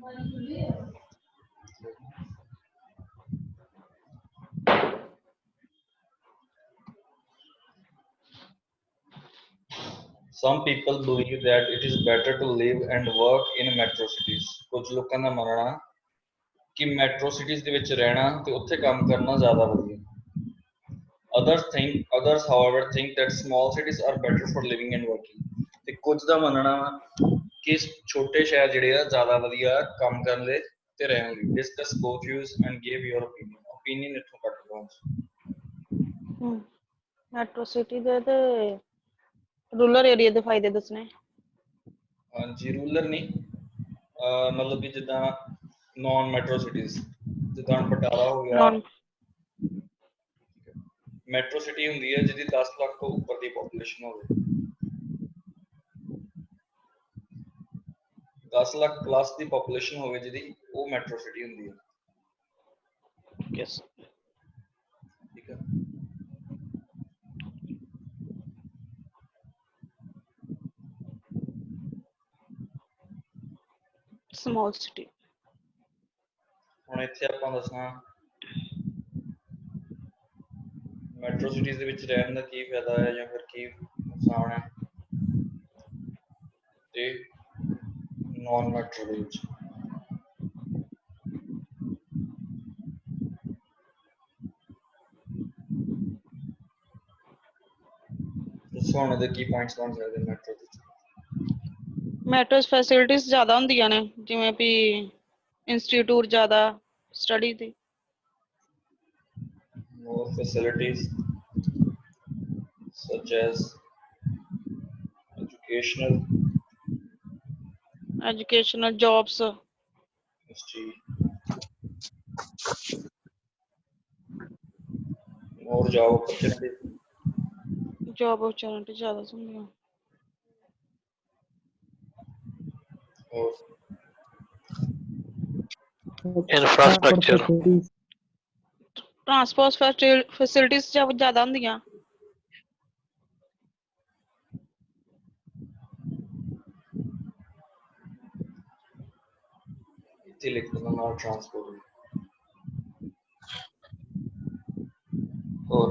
Some people believe that it is better to live and work in metro cities. ਕੁਝ ਲੋਕਾਂ ਦਾ ਮੰਨਣਾ ਕਿ metro cities ਦੇ ਵਿੱਚ ਰਹਿਣਾ ਤੇ ਉੱਥੇ ਕੰਮ ਕਰਨਾ ਜ਼ਿਆਦਾ ਵਧੀਆ। Others however think that small cities are better for living and working. ਤੇ ਕੁਝ ਦਾ ਮੰਨਣਾ ਕਿ ਛੋਟੇ ਸ਼ਹਿਰ ਜਿਹੜੇ ਆ ਜ਼ਿਆਦਾ ਵਧੀਆ ਕੰਮ ਕਰਨ ਲਈ ਤੇ ਰਹਿਣ ਲਈ। Discuss both views and give your opinion. Opinion ਇੱਥੋਂ ਕੱਟ ਲਓ। ਮੈਟਰੋ ਸਿਟੀ ਦੇ ਤੇ ਰੂਰਲ ਏਰੀਆ ਦੇ ਫਾਇਦੇ ਦੱਸਣੇ। ਹਾਂਜੀ ਰੂਰਲ ਨਹੀਂ ਮਤਲਬ ਕਿ ਜਿੱਦਾਂ ਨੌਨ ਮੈਟਰੋ ਸਿਟੀਜ਼ ਜਿੱਦਾਂ ਬਟਾਲਾ ਹੋ ਗਿਆ। ਮੈਟਰੋ ਸਿਟੀ ਹੁੰਦੀ ਹੈ ਜਿਹਦੀ 10 ਲੱਖ ਤੋਂ ਉੱਪਰ ਦੀ ਪੋਪੂਲੇਸ਼ਨ ਹੋਵੇ। 10 ਲੱਖ ਪਲੱਸ ਦੀ ਪੋਪੂਲੇਸ਼ਨ ਹੋਵੇ ਜਿਹਦੀ ਉਹ ਮੈਟਰੋ ਸਿਟੀ ਹੁੰਦੀ ਹੈ। ਯੈਸ ਠੀਕ ਹੈ। ਸਮਾਲ ਸਿਟੀ ਹੁਣ ਇੱਥੇ ਆਪਾਂ ਦੱਸਣਾ ਮੈਟਰੋ ਸਿਟੀਜ਼ ਦੇ ਵਿੱਚ ਰਹਿਣ ਦਾ ਕੀ ਫਾਇਦਾ ਹੈ ਜਾਂ ਫਿਰ ਕੀ ਨੁਕਸਾਨ ਹੈ ਤੇ ਨੌਨ ਮੈਟਰੋ ਦੇ ਵਿੱਚ। ਦੱਸੋ ਹੁਣ ਇਹਦੇ ਕੀ ਪੁਆਇੰਟਸ ਬਣ ਸਕਦੇ ਮੈਟਰੋ ਦੇ ਵਿੱਚ। ਮੈਟਰੋ ਫੈਸਿਲਿਟੀਜ਼ ਜ਼ਿਆਦਾ ਹੁੰਦੀਆਂ ਨੇ ਜਿਵੇਂ ਵੀ ਇੰਸਟੀਟਿਊਟ ਜ਼ਿਆਦਾ ਸਟੱਡੀ ਦੀ। More facilities such as educational jobs more job opportunities ਜ਼ਿਆਦਾ ਹੁੰਦੀਆਂ। infrastructure ਟਰਾਂਸਪੋਰਟ ਫੈਸਿਲਿਟੀਜ਼ ਜ਼ਿਆਦਾ ਹੁੰਦੀਆਂ। ਇੱਥੇ ਲਿਖ ਦਿੰਦਾ ਨਾਲ ਟਰਾਂਸਪੋਰਟ। ਹੋਰ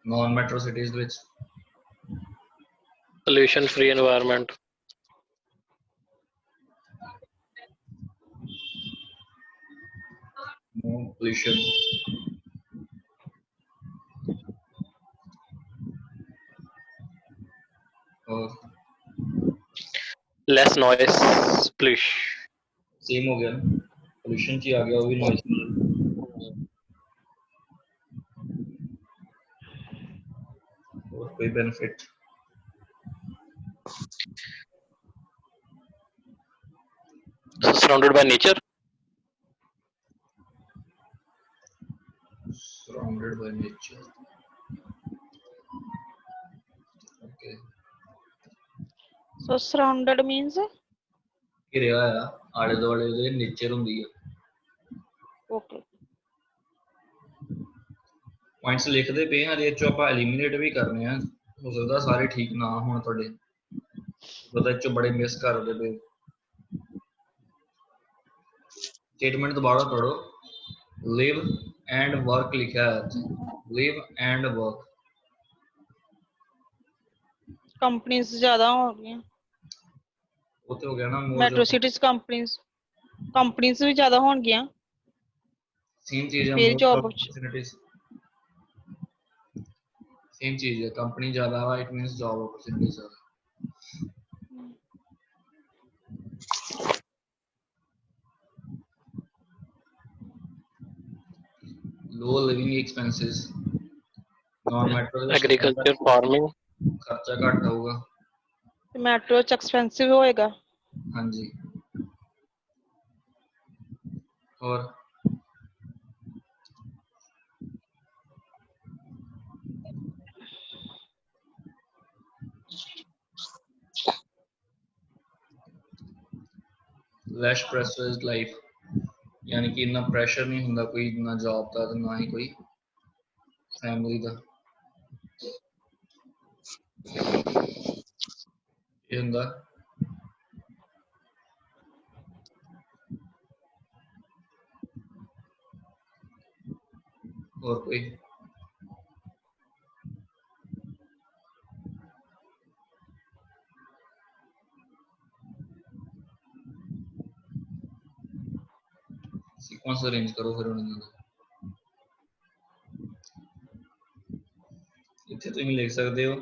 ਨੌਨ ਮੈਟਰੋ ਸਿਟੀਜ਼ ਦੇ ਵਿੱਚ pollution free environment no pollution और less noise pollution सेम हो गया ना पोल्यूशन ही आ गया वो भी नॉइज। और कोई benefit surrounded by nature okay so surrounded means ਘਿਰਿਆ ਹੋਇਆ ਆਲੇ ਦੁਆਲੇ ਦੇ ਨੇਚਰ ਹੁੰਦੀ ਹੈ। ਓਕੇ ਪੁਆਇੰਟਸ ਲਿਖਦੇ ਪਏ ਹਾਂ ਇਹਦੇ ਚੋਂ ਆਪਾਂ ਐਲੀਮੀਨੇਟ ਵੀ ਕਰਨੇ ਆ ਹੋ ਸਕਦਾ ਸਾਰੇ ਠੀਕ ਨਾ ਹੋਣ ਤੁਹਾਡੇ ਪਤਾ ਇਹ ਚੋਂ ਬੜੇ ਮਿਸ ਕਰਦੇ ਪਏ। ਸਟੇਟਮੈਂਟ ਦੁਬਾਰਾ ਪੜੋ ਲਿਵ ਐਂਡ ਵਰਕ ਲਿਖਿਆ ਹੈ ਲਿਵ ਐਂਡ ਵਰਕ ਕੰਪਨੀਆਂ ਜ਼ਿਆਦਾ ਹੋ ਗਈਆਂ। ਉਹ ਤੇ ਹੋ ਗਿਆ ਨਾ ਮੈਟਰੋ ਸਿਟੀਜ਼ ਕੰਪਨੀਆਂ ਵੀ ਜ਼ਿਆਦਾ ਹੋਣਗੀਆਂ। ਸੇਮ ਚੀਜ਼ ਹੈ ਫਿਰ ਜੌਬ अपॉर्चुनिटीज सेम चीज है कंपनी ज्यादा है इट मींस जॉब अपॉर्चुनिटीज ज्यादा। Low living expenses non metro agriculture farming खर्चा घट होगा ਮੈਟਰੋ ਚ ਐਕਸਪੈਂਸਿਵ ਹੋਏਗਾ। हाँ जी और less pressurized life यानी कि इन्ना प्रेशर नहीं हुंदा कोई ना जॉब का ते ना ही कोई फैमिली का ये हुंदा और कोई सीक्वेंस अरेंज करो फिर उन्होंने इतने तुम लिख सकते हो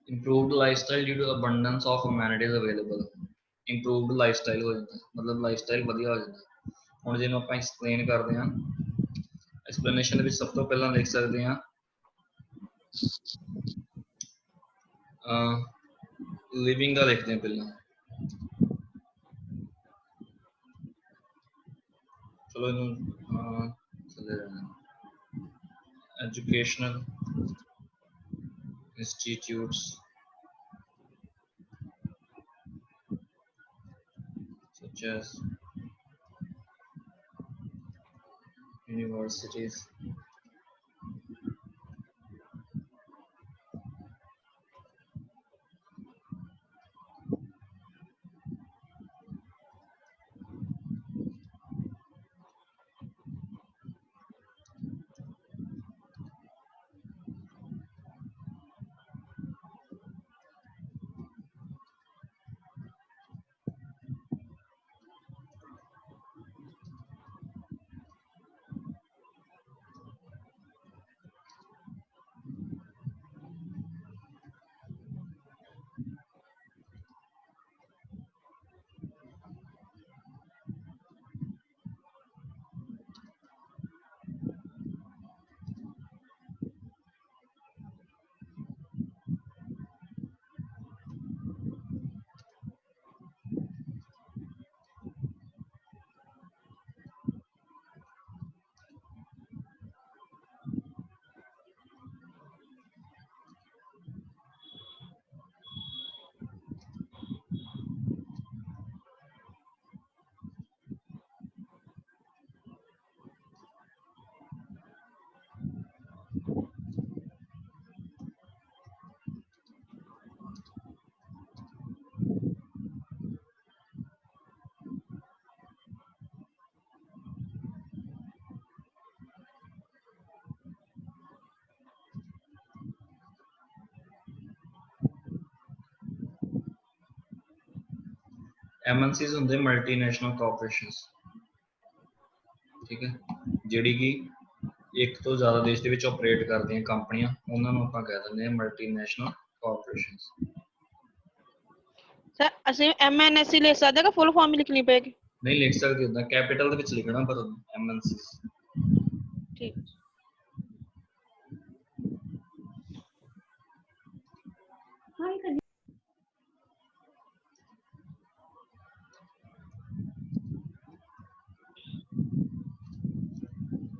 improved lifestyle due to abundance of amenities available improved lifestyle हो जाता है मतलब lifestyle ਵਧੀਆ ਹੋ ਜਾਂਦਾ ਹੁਣ ਜਿਹਨੂੰ ਆਪਾਂ explain ਕਰਦੇ ਹਾਂ explanation ਦੇ ਵਿੱਚ ਸਭ ਤੋਂ ਪਹਿਲਾਂ ਲਿਖ ਸਕਦੇ ਹਾਂ लिविंग का लिखते हैं पहला चलो educational institutes such as universities MNCs ਹੁੰਦੇ ਮਲਟੀਨੈਸ਼ਨਲ ਕਾਰਪੋਰੇਸ਼ਨਸ ਠੀਕ ਹੈ ਜਿਹੜੀ ਕਿ ਇੱਕ ਤੋਂ ਜ਼ਿਆਦਾ ਦੇਸ਼ ਦੇ ਵਿੱਚ ਆਪਰੇਟ ਕਰਦੀਆਂ ਕੰਪਨੀਆਂ ਉਹਨਾਂ ਨੂੰ ਆਪਾਂ ਕਹਿ ਦਿੰਦੇ ਹਾਂ ਮਲਟੀਨੈਸ਼ਨਲ ਕਾਰਪੋਰੇਸ਼ਨਸ ਸਰ ਅਸੀਂ MNC ਲਿਖ ਸਕਦੇ ਹਾਂ ਕਿ ਫੁੱਲ ਫਾਰਮ ਲਿਖਣੀ ਪਏਗੀ ਨਹੀਂ ਲਿਖ ਸਕਦੇ ਉਦਾਂ ਕੈਪੀਟਲ ਦੇ ਵਿੱਚ ਲਿਖਣਾ ਪਰ MNCs ਠੀਕ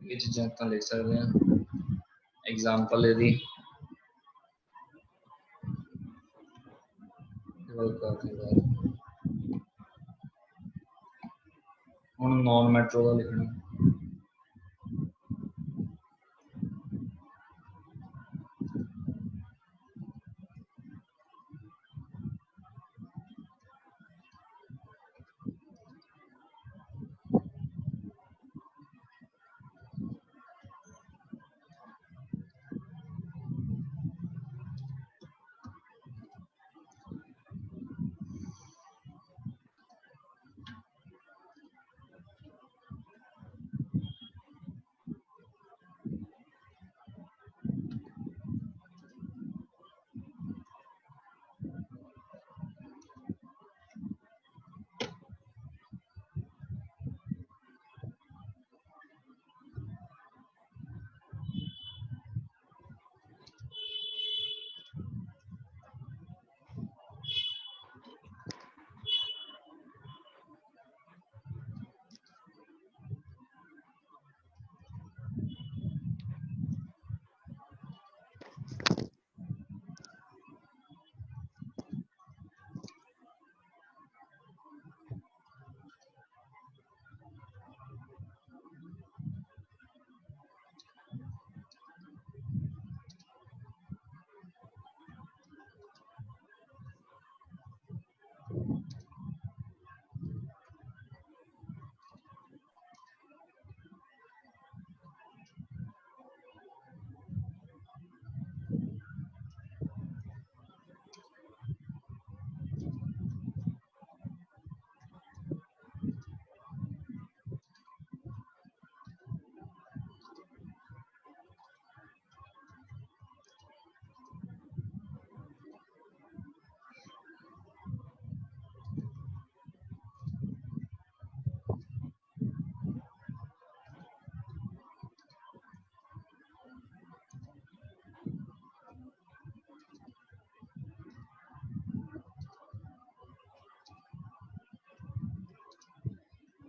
ਇਹ ਚੀਜ਼ਾਂ ਤਾਂ ਲਿਖ ਸਕਦੇ ਹਾਂ एग्जाम्पल यदि ਹੁਣ नॉन मेट्रो का लिखना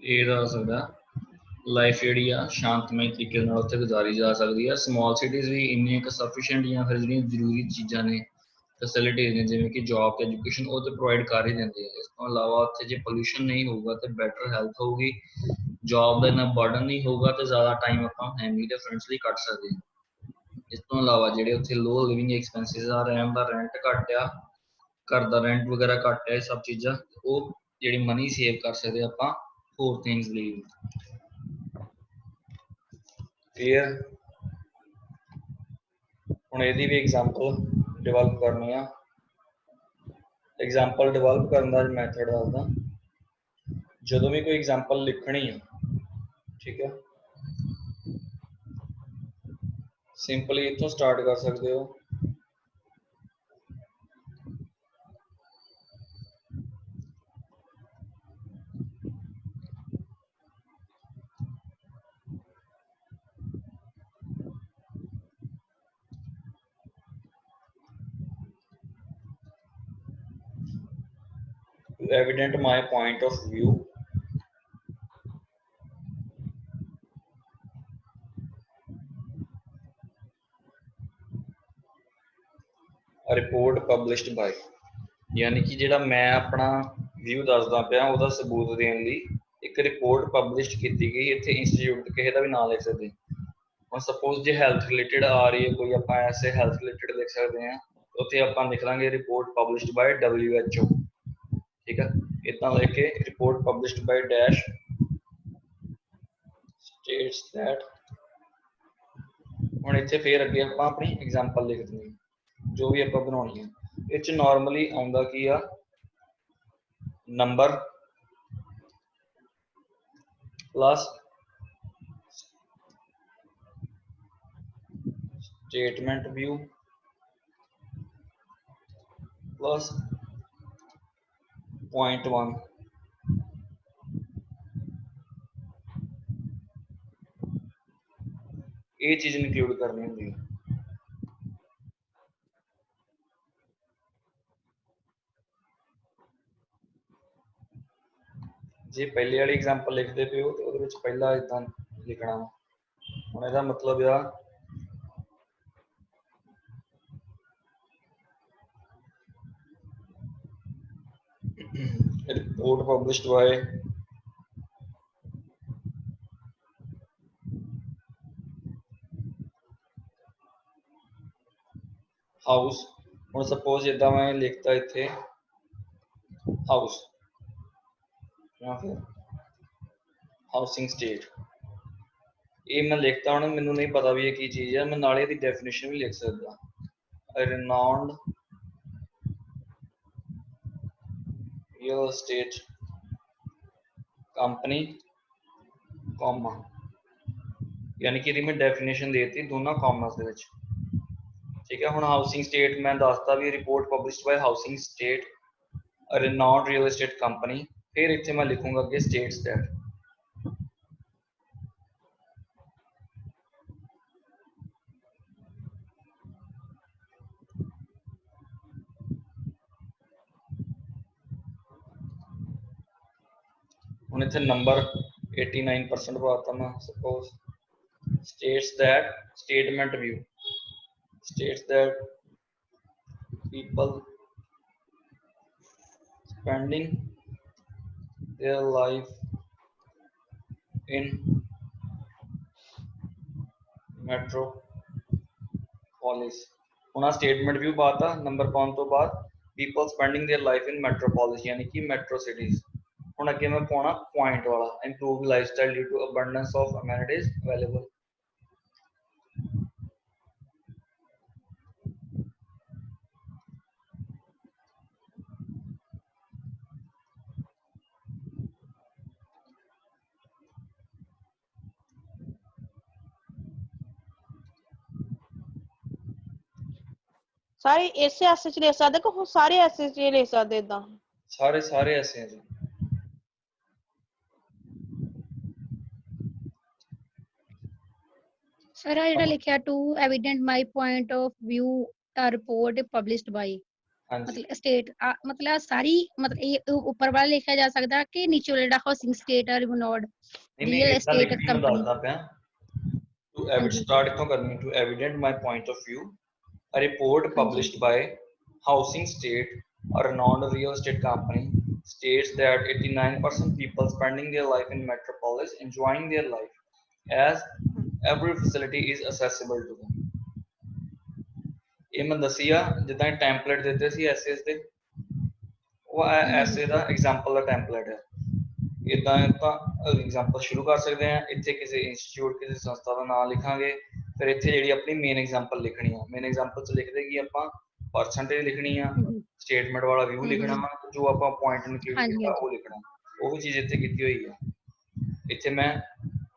ਇਹ ਦਾ ਹੋ ਸਕਦਾ ਲਾਈਫ ਜਿਹੜੀ ਆ ਸ਼ਾਂਤਮਈ ਤਰੀਕੇ ਨਾਲ ਉੱਥੇ ਗੁਜ਼ਾਰੀ ਜਾ ਸਕਦੀ ਆ। ਸਮਾਲ ਸਿਟੀਜ਼ ਵੀ ਇੰਨੀਆਂ ਕੁ ਸਫੀਸ਼ੀਐਂਟ ਜਾਂ ਫਿਰ ਜਿਹੜੀਆਂ ਜ਼ਰੂਰੀ ਚੀਜ਼ਾਂ ਨੇ ਫੈਸਿਲਿਟੀਜ਼ ਨੇ ਜਿਵੇਂ ਕਿ ਜੌਬ ਤੇ ਐਜੂਕੇਸ਼ਨ ਉਹ ਤੇ ਪ੍ਰੋਵਾਈਡ ਕਰ ਹੀ ਦਿੰਦੇ ਆ। ਇਸ ਤੋਂ ਇਲਾਵਾ ਉੱਥੇ ਜੇ ਪੋਲਿਊਸ਼ਨ ਨਹੀਂ ਹੋਊਗਾ ਤੇ ਬੈਟਰ ਹੈਲਥ ਹੋਊਗੀ, ਜੌਬ ਦਾ ਇੰਨਾ ਬਰਡਨ ਨਹੀਂ ਹੋਊਗਾ ਤੇ ਜ਼ਿਆਦਾ ਟਾਈਮ ਆਪਾਂ ਫੈਮਿਲੀ ਦੇ ਫਰੈਂਡਸ ਲਈ ਕੱਢ ਸਕਦੇ ਹਾਂ। ਇਸ ਤੋਂ ਇਲਾਵਾ ਜਿਹੜੇ ਉੱਥੇ ਲੋ ਲਿਵਿੰਗ ਐਕਸਪੈਂਸਿਸ ਆ, ਰਹਿਣ ਦਾ ਰੈਂਟ ਘੱਟ ਆ, ਘਰ ਦਾ ਰੈਂਟ ਵਗੈਰਾ ਘੱਟ ਹੈ, ਇਹ ਸਭ ਚੀਜ਼ਾਂ ਉਹ ਜਿਹੜੀ ਮਨੀ ਸੇਵ ਕਰ ਸਕਦੇ ਆਪਾਂ ਹੋਰ ਥਿੰਗਸ ਲਈ। ਕਲੀਅਰ? ਹੁਣ ਇਹਦੀ ਵੀ ਐਗਜ਼ਾਮਪਲ ਡਿਵੈਲਪ ਕਰਨੀ ਆ। ਐਗਜ਼ਾਮਪਲ ਡਿਵੈਲਪ ਕਰਨ ਦਾ ਮੈਥਡ ਦੱਸਦਾ। ਜਦੋਂ ਵੀ ਕੋਈ ਐਗਜ਼ਾਮਪਲ ਲਿਖਣੀ ਆ, ਠੀਕ ਹੈ, ਸਿੰਪਲੀ ਇੱਥੋਂ ਸਟਾਰਟ ਕਰ ਸਕਦੇ ਹੋ। To evident my point of view, a report published by, ਯਾਨੀ ਕਿ ਜਿਹੜਾ ਮੈਂ ਆਪਣਾ ਵਿਊ ਦੱਸਦਾ ਪਿਆ ਉਹਦਾ ਸਬੂਤ ਦੇਣ ਲਈ ਇੱਕ ਰਿਪੋਰਟ ਪਬਲਿਸ਼ ਕੀਤੀ ਗਈ। ਇੱਥੇ ਇੰਸਟੀਚਿਊਟ ਕਿਸੇ ਦਾ ਵੀ ਨਾਮ ਲਿਖ ਸਕਦੇ। ਹੁਣ ਸਪੋਜ਼ ਜੇ ਹੈਲਥ ਰਿਲੇਟਡ ਆ ਰਹੀ ਹੈ ਕੋਈ, ਆਪਾਂ ਐਸੇ ਹੈਲਥ ਰਿਲੇਟਡ ਲਿਖ ਸਕਦੇ ਹਾਂ। ਉੱਥੇ ਆਪਾਂ ਲਿਖ ਲਾਂਗੇ ਰਿਪੋਰਟ ਪਬਲਿਸ਼ਡ ਬਾਈ WHO, ਠੀਕ ਹੈ। ਇਦਾਂ ਲਿਖ ਕੇ report published by dash states that. ਹੁਣ ਇੱਥੇ ਫੇਰ ਅੱਗੇ ਆਪਾਂ ਆਪਣੀ ਐਗਜ਼ਾਮਪਲ ਲਿਖ ਦਿੰਦੇ ਜੋ ਵੀ ਆਪਾਂ ਬਣਾਉਣੀ ਹੈ। ਇਹ 'ਚ ਨਾਰਮਲੀ ਆਉਂਦਾ ਕੀ ਆ, number plus statement view plus point 1, ਇਹ ਚੀਜ਼ ਇਨਕਲੂਡ ਕਰਨੀ ਹੁੰਦੀ ਹੈ। ਜੇ ਪਹਿਲੇ ਵਾਲੀ ਐਗਜ਼ਾਮਪਲ ਲਿਖਦੇ ਪਏ ਹੋ ਤੇ ਉਹਦੇ ਵਿੱਚ ਪਹਿਲਾਂ ਇਦਾਂ ਲਿਖਣਾ। ਹੁਣ ਇਹਦਾ ਮਤਲਬ ਆ report published by ਹਾਊਸ। ਹੁਣ ਸਪੋਜ਼ ਇਦਾਂ ਮੈਂ ਲਿਖਤਾ ਇੱਥੇ ਹਾਊਸ ਜਾਂ ਫਿਰ ਹਾਊਸਿੰਗ ਸਟੇਟ, ਇਹ ਮੈਂ ਲਿਖਤਾ। ਹੁਣ ਮੈਨੂੰ ਨਹੀਂ ਪਤਾ ਵੀ ਇਹ ਕੀ ਚੀਜ਼ ਹੈ, ਮੈਂ ਨਾਲੇ ਇਹਦੀ ਡੈਫੀਨੇਸ਼ਨ ਵੀ ਲਿਖ ਸਕਦਾ। renowned real estate company, comma, ਯਾਨੀ ਕਿ ਇਹਦੀ ਮੈਂ ਡੈਫੀਨੇਸ਼ਨ ਦੇਤੀ ਦੋਨਾਂ ਕਾਮਰਸ ਦੇ ਵਿੱਚ, ਠੀਕ ਹੈ। ਹੁਣ ਹਾਊਸਿੰਗ ਸਟੇਟ ਮੈਂ ਦੱਸਤਾ ਵੀ report published by housing state renowned real estate company। ਫਿਰ ਇੱਥੇ ਮੈਂ ਲਿਖੂੰਗਾ ਅੱਗੇ ਸਟੇਟਸ ਦੈਟ। ਹੁਣ ਇੱਥੇ ਨੰਬਰ 89% ਪਾਤਾ ਮੈਂ। Suppose states that, statement view states that people spending their life in metropolis। ਹੁਣ ਸਟੇਟਮੈਂਟ ਵਿਊ ਪਾਤਾ ਨੰਬਰ ਪਾਉਣ ਤੋਂ ਬਾਅਦ people spending their life in metropolis ਯਾਨੀ ਕਿ metro cities। ਹੁਣ ਅੱਗੇ ਮੈਂ ਪਾਉਣਾ ਪੁਆਇੰਟ ਵਾਲਾ improved lifestyle due to abundance of amenities available। ਸਾਰੇ ਇਸੇ ਐਸੇ ਚ ਲੈ ਸਕਦੇ ਕਿ ਹੋਰ ਸਾਰੇ ਐਸੇ ਚ ਲੈ ਸਕਦੇ ਇਦਾਂ? ਸਾਰੇ ਐਸੇ ਆ ਜੀ। ਸਰ ਆ ਜਿਹੜਾ ਲਿਖਿਆ to evident my point of view report published by, ਹਾਂਜੀ मतलब स्टेट मतलब सारी मतलब ये ऊपर वाला लिखा जा सकता कि नीचे वाला ਜਿਹੜਾ ਹਾਊਸਿੰਗ ਸਟੇਟ ਆ ਰਿਨੋਡ नहीं नहीं ਰੀਅਲ इतना एस्टेट लिखनी मैं कंपनी ਦੱਸਦਾ ਪਿਆ to ਹਾਂਜੀ start इथों करनी to evident my point of view a report ਹਾਂਜੀ published by Housing State a renowned real estate company states that 89% people spending their life in metropolis enjoying their life as every facility is accessible to them ਇਹ ਮੈਂ ਦੱਸਿਆ ਜਿੱਦਾਂ template ਦਿੱਤੇ ਸੀ ਐਸਏਸ ਦੇ ਉਹ ਐਸੇ ਦਾ example ਦਾ template ਹੈ ਇਦਾਂ ਆਪਾਂ ਐਗਜ਼ਾਮਪਲ ਸ਼ੁਰੂ ਕਰ ਸਕਦੇ ਹਾਂ ਇੱਥੇ ਕਿਸੇ ਇੰਸਟੀਚਿਊਟ ਕਿਸੇ ਸੰਸਥਾ ਦਾ ਨਾਮ ਲਿਖਾਂਗੇ ਫਿਰ ਇੱਥੇ ਜਿਹੜੀ ਆਪਣੀ ਮੇਨ ਐਗਜ਼ਾਮਪਲ ਲਿਖਣੀ ਆ ਮੇਨ ਐਗਜ਼ਾਮਪਲ ਚ ਲਿਖਦੇ ਕਿ ਆਪਾਂ ਪਰਸੈਂਟੇਜ ਲਿਖਣੀ ਆ ਸਟੇਟਮੈਂਟ ਵਾਲਾ ਵਿਊ ਲਿਖਣਾ ਵਾ ਜੋ ਆਪਾਂ ਪੁਆਇੰਟ ਇਨਕਲੂਡ ਹਾਂਜੀ ਕੀਤਾ ਉਹ ਲਿਖਣਾ ਉਹ ਵੀ ਚੀਜ਼ ਇੱਥੇ ਕੀਤੀ ਹੋਈ ਆ ਇੱਥੇ ਮੈਂ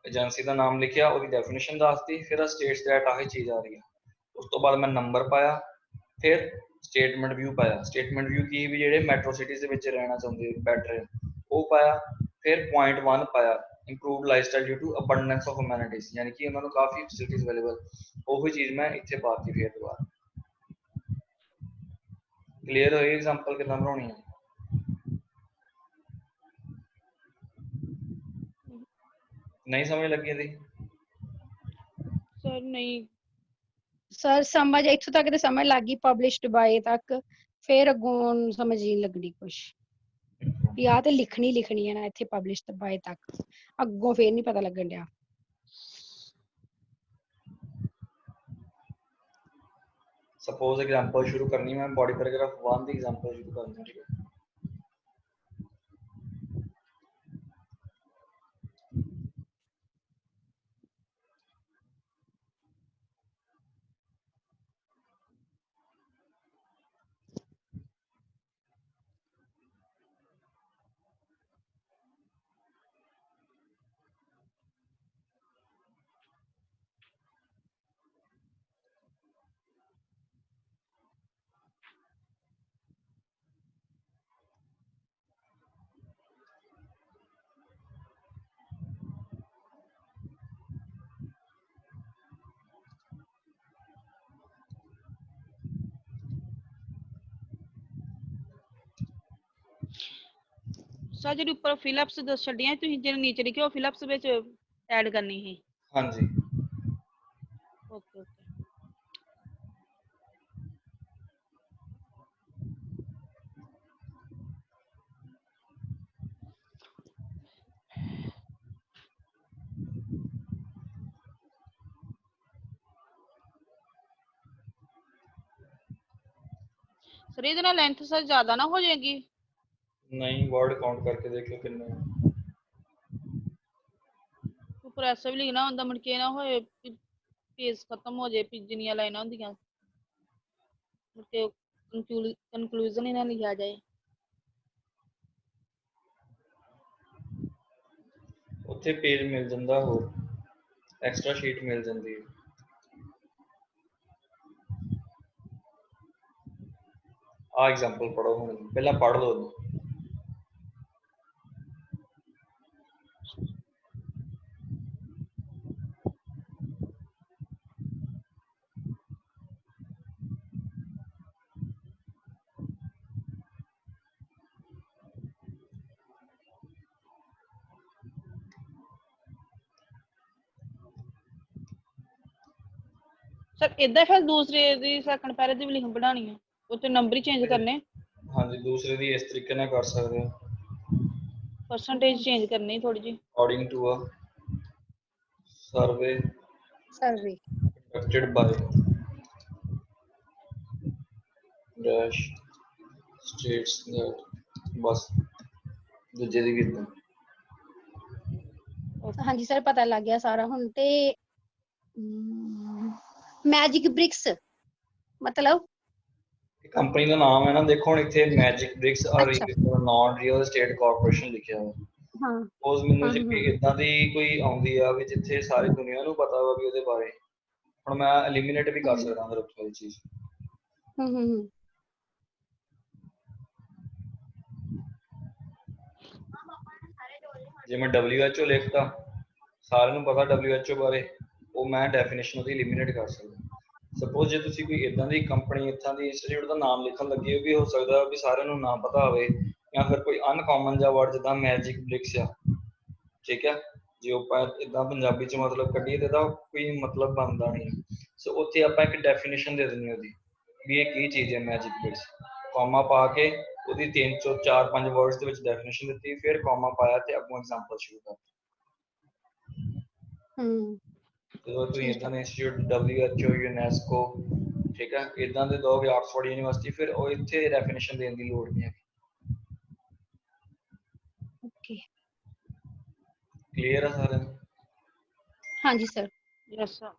ਏਜੰਸੀ ਦਾ ਨਾਮ ਲਿਖਿਆ ਉਹਦੀ ਡੈਫੀਨੇਸ਼ਨ ਦੱਸਤੀ ਫਿਰ ਆ ਸਟੇਟਸ ਡੈਟ ਆਹੀ ਚੀਜ਼ ਆ ਰਹੀ ਆ ਉਸ ਤੋਂ ਬਾਅਦ ਮੈਂ ਨੰਬਰ ਪਾਇਆ ਫਿਰ ਸਟੇਟਮੈਂਟ ਵਿਊ ਪਾਇਆ ਸਟੇਟਮੈਂਟ ਵਿਊ ਕੀ ਵੀ ਜਿਹੜੇ ਮੈਟਰੋ ਸਿਟੀਜ਼ ਦੇ ਵਿੱਚ ਰਹਿਣਾ ਚਾਹੁੰਦੇ ਬੈਟਰ ਉਹ ਪਾਇਆ ਫਿਰ ਪੁਆਇੰਟ 1 ਪਾਇਆ improved lifestyle due to abundance of amenities ਯਾਨੀ ਕਿ ਉਹਨਾਂ ਨੂੰ ਕਾਫੀ ਫੈਸਿਲਿਟੀਜ਼ ਅਵੇਲੇਬਲ ਉਹੀ ਚੀਜ਼ ਮੈਂ ਇੱਥੇ ਪਾਤੀ ਫਿਰ ਦੁਬਾਰਾ ਕਲੀਅਰ ਹੋਈ ਐਗਜ਼ਾਮਪਲ ਕਿੱਦਾਂ ਬਣਾਉਣੀ ਹੈ ਨਹੀਂ ਸਮਝ ਲੱਗੀ ਇਹਦੀ ਸਰ ਨਹੀਂ ਸਰ ਸਮਝ ਇੱਥੋਂ ਤੱਕ ਤੇ ਸਮਝ ਲੱਗ ਗਈ ਪਬਲਿਸ਼ਡ ਬਾਏ ਤੱਕ ਫਿਰ ਅੱਗੋਂ ਸਮਝ ਨਹੀਂ ਲੱਗਣੀ ਕੁਛ ਵੀ ਆਹ ਤੇ ਲਿਖਣੀ ਹੈ ਨਾ ਇੱਥੇ ਪਬਲਿਸ਼ਡ ਬਾਏ ਤੱਕ ਅੱਗੋਂ ਫੇਰ ਨਹੀਂ ਪਤਾ ਲੱਗਣ ਡਿਆ ਸਪੋਜ਼ ਐਗਜ਼ਾਮਪਲ ਸ਼ੁਰੂ ਕਰਨੀ ਮੈਂ ਬੋਡੀ ਪੈਰਾਗ੍ਰਾਫ 1 ਦੀ ਐਗਜ਼ਾਮਪਲ ਸ਼ੁਰੂ ਕਰਨੀ ਠੀਕ ਹੈ ਸਰ ਜਿਹੜੀ ਉੱਪਰ ਫਿਲਅਪਸ ਦੱਸ ਛੱਡੀਆਂ ਤੁਸੀਂ ਜਿਹੜੇ ਨੀਚੇ ਲਿਖੇ ਉਹ ਫਿਲਅਪਸ ਵਿੱਚ ਐਡ ਕਰਨੀ ਸੀ ਹਾਂਜੀ ਓਕੇ ਓਕੇ ਸਰ ਇਹਦੇ ਨਾਲ ਲੈਂਥ ਸਰ ਜ਼ਿਆਦਾ ਨਾ ਹੋ ਜਾਏਗੀ ਨਹੀਂ ਵਰਡ ਕਾਊਂਟ ਕਰਕੇ ਦੇਖਿਓ ਕਿੰਨੇ ਉੱਪਰ ਐਸਾ ਵੀ ਲਿਖਣਾ ਹੁੰਦਾ ਮੁੜ ਕੇ ਨਾ ਹੋਏ ਪੇਜ ਖਤਮ ਹੋ ਜਾਏ ਵੀ ਜਿੰਨੀਆਂ ਲਾਈਨਾਂ ਹੁੰਦੀਆਂ ਮੁੜ ਕੇ ਕਨਕਲੂਜਨ ਹੀ ਨਾ ਲਿਖਿਆ ਜਾਏ ਉੱਥੇ ਪੇਜ ਮਿਲ ਜਾਂਦਾ ਹੋਰ ਐਕਸਟਰਾ ਸ਼ੀਟ ਮਿਲ ਜਾਂਦੀ ਹੈ ਆ ਐਗਜ਼ਾਮਪਲ ਪੜੋ ਹੁਣ ਪਹਿਲਾਂ ਪੜ ਲਓ ਸਰ ਇਦਾਂ ਫਿਰ ਦੂਸਰੇ ਦੀ ਸੈਕੰਡ ਪੈਰੇ ਦੀ ਵੀ ਲਿਖਣ ਬਣਾਉਣੀ ਹੈ ਉੱਤੇ ਨੰਬਰ ਹੀ ਚੇਂਜ ਕਰਨੇ ਹਾਂਜੀ ਦੂਸਰੇ ਦੀ ਇਸ ਤਰੀਕੇ ਨਾਲ ਕਰ ਸਕਦੇ ਹੋ ਪਰਸੈਂਟੇਜ ਚੇਂਜ ਕਰਨੀ ਥੋੜੀ ਜਿਹੀ according to a survey conducted by dash states that ਬਸ ਦੂਜੇ ਦੀ ਵੀ ਹਾਂਜੀ ਸਰ ਪਤਾ ਲੱਗ ਗਿਆ ਸਾਰਾ ਹੁਣ ਤੇ ਮੈਜਿਕ ਬ੍ਰਿਕਸ ਮਤਲਬ ਕੰਪਨੀ ਦਾ ਨਾਮ ਹੈ ਨਾ ਦੇਖੋ ਹੁਣ ਇੱਥੇ ਮੈਜਿਕ ਬ੍ਰਿਕਸ ਔਰ ਨਾਨ ਰੀਅਲ ਐਸਟੇਟ ਕਾਰਪੋਰੇਸ਼ਨ ਲਿਖਿਆ ਹੋਇਆ ਹਾਂ ਉਸ ਮੈਨੂੰ ਜੇ ਕੋਈ ਇਦਾਂ ਦੀ ਕੋਈ ਆਉਂਦੀ ਆ ਵੀ ਜਿੱਥੇ ਸਾਰੀ ਦੁਨੀਆ ਨੂੰ ਪਤਾ ਵਾ ਵੀ ਉਹਦੇ ਬਾਰੇ ਹੁਣ ਮੈਂ ਐਲੀਮੀਨੇਟ ਵੀ ਕਰ ਸਕਦਾ ਅੰਦਰ ਉੱਥੋਂ ਦੀ ਚੀਜ਼ ਜੇ ਮੈਂ WHO ਲਿਖਤਾ ਸਾਰਿਆਂ ਨੂੰ ਪਤਾ WHO ਬਾਰੇ ਉਹ ਮੈਂ ਡੈਫੀਨੇਸ਼ਨ ਉਹਦੀ ਐਲੀਮੀਨੇਟ ਕਰ ਸਕਦਾ ਸਪੋਜ਼ ਜੇ ਤੁਸੀਂ ਕੋਈ ਇਦਾਂ ਦੀ ਕੰਪਨੀ ਇੱਥਾਂ ਦੀ ਇੰਸਟੀਚਿਊਟ ਦਾ ਨਾਮ ਲਿਖਣ ਲੱਗੇ ਹੋ, ਵੀ ਹੋ ਸਕਦਾ ਵੀ ਸਾਰਿਆਂ ਨੂੰ ਨਾ ਪਤਾ ਹੋਵੇ, ਜਾਂ ਫਿਰ ਕੋਈ ਅਨਕਾਮਨ ਜਿਹਾ ਵਰਡ ਜਿੱਦਾਂ ਮੈਜਿਕ ਬ੍ਰਿਕਸ ਆ, ਠੀਕ ਹੈ, ਜੇ ਆਪਾਂ ਇਦਾਂ ਪੰਜਾਬੀ ਚ ਮਤਲਬ ਕੱਢੀਏ ਤੇ ਇਹਦਾ ਕੋਈ ਮਤਲਬ ਬਣਦਾ ਨਹੀਂ। ਸੋ ਉੱਥੇ ਆਪਾਂ ਇੱਕ ਡੈਫੀਨੇਸ਼ਨ ਦੇ ਦਿੰਦੇ ਉਹਦੀ, ਵੀ ਇਹ ਕੀ ਚੀਜ਼ ਹੈ ਮੈਜਿਕ ਬ੍ਰਿਕਸ, ਕੌਮਾ ਪਾ ਕੇ ਉਹਦੀ 3 ਤੋਂ 4-5 ਵਰਡਸ ਦੇ ਵਿੱਚ ਡੈਫੀਨੇਸ਼ਨ ਦਿੱਤੀ, ਫਿਰ ਕੌਮਾ ਪਾਇਆ ਤੇ ਅੱਗੋਂ ਐਗਜ਼ਾਮਪਲ ਸ਼ੁਰੂ ਕਰ। ਜਦੋਂ ਤੁਸੀਂ ਇਦਾਂ ਦੇ ਇੰਸਟੀਚਿਊਟ WHO UNESCO, ਠੀਕ ਹੈ, ਇਦਾਂ ਦੇ ਦੋਗੇ, ਆਕਸਫੋਰਡ ਯੂਨੀਵਰਸਿਟੀ, ਫਿਰ ਉਹ ਇੱਥੇ ਡੈਫੀਨੇਸ਼ਨ ਦੇਣ ਦੀ ਲੋੜ ਨਹੀਂ ਹੈ। ਓਕੇ, ਕਲੀਅਰ ਆ ਸਾਰਿਆਂ ਨੂੰ? ਹਾਂਜੀ ਸਰ। Yes sir.